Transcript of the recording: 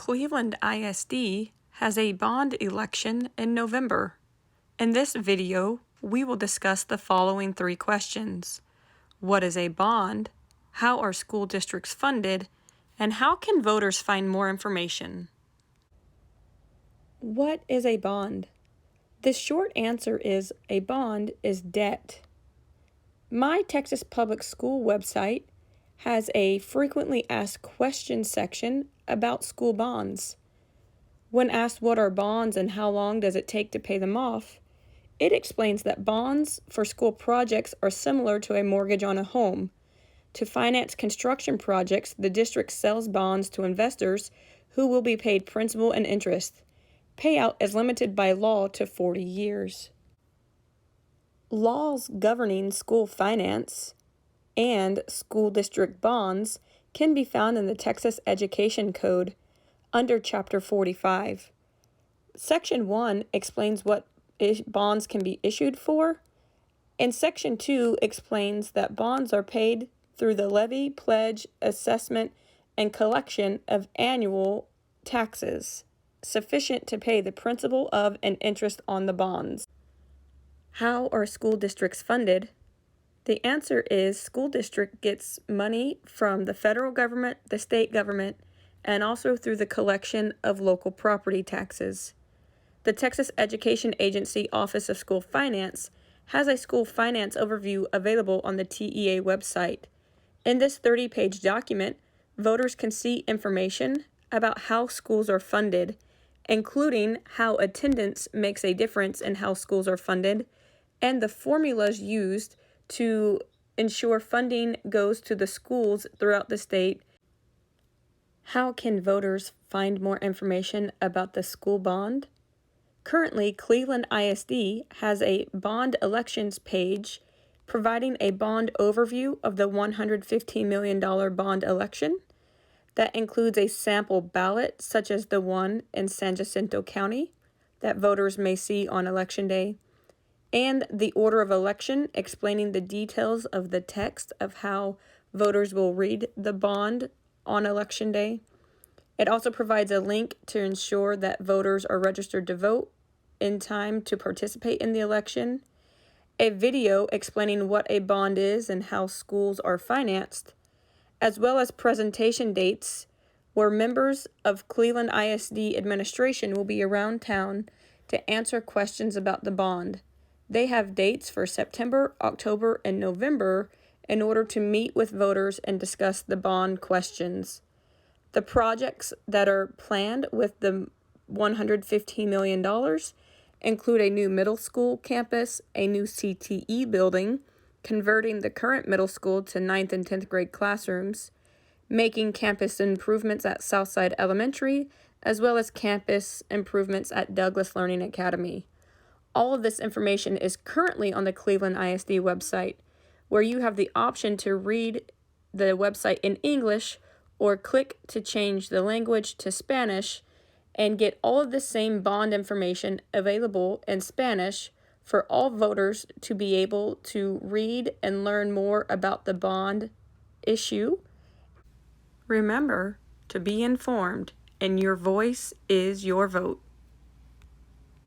Cleveland ISD has a bond election in November. In this video, we will discuss the following 3 questions. What is a bond? How are school districts funded? And how can voters find more information? What is a bond? The short answer is a bond is debt. My Texas Public School website has a frequently asked questions section about school bonds. When asked what are bonds and how long does it take to pay them off, it explains that bonds for school projects are similar to a mortgage on a home. To finance construction projects, the district sells bonds to investors who will be paid principal and interest. Payout is limited by law to 40 years. Laws governing school finance and school district bonds can be found in the Texas Education Code under Chapter 45. Section 1 explains what bonds can be issued for, and Section 2 explains that bonds are paid through the levy, pledge, assessment, and collection of annual taxes sufficient to pay the principal of and interest on the bonds. How are school districts funded? The answer is school district gets money from the federal government, the state government, and also through the collection of local property taxes. The Texas Education Agency Office of School Finance has a school finance overview available on the TEA website. In this 30-page document, voters can see information about how schools are funded, including how attendance makes a difference in how schools are funded, and the formulas used to ensure funding goes to the schools throughout the state. How can voters find more information about the school bond? Currently, Cleveland ISD has a bond elections page providing a bond overview of the $115 million bond election. That includes a sample ballot, such as the one in San Jacinto County, that voters may see on Election Day, and the order of election explaining the details of the text of how voters will read the bond on Election Day. It also provides a link to ensure that voters are registered to vote in time to participate in the election, a video explaining what a bond is and how schools are financed, as well as presentation dates where members of Cleveland ISD administration will be around town to answer questions about the bond. They have dates for September, October, and November in order to meet with voters and discuss the bond questions. The projects that are planned with the $115 million include a new middle school campus, a new CTE building, converting the current middle school to 9th and 10th grade classrooms, making campus improvements at Southside Elementary, as well as campus improvements at Douglas Learning Academy. All of this information is currently on the Cleveland ISD website, where you have the option to read the website in English or click to change the language to Spanish and get all of the same bond information available in Spanish for all voters to be able to read and learn more about the bond issue. Remember to be informed, and your voice is your vote.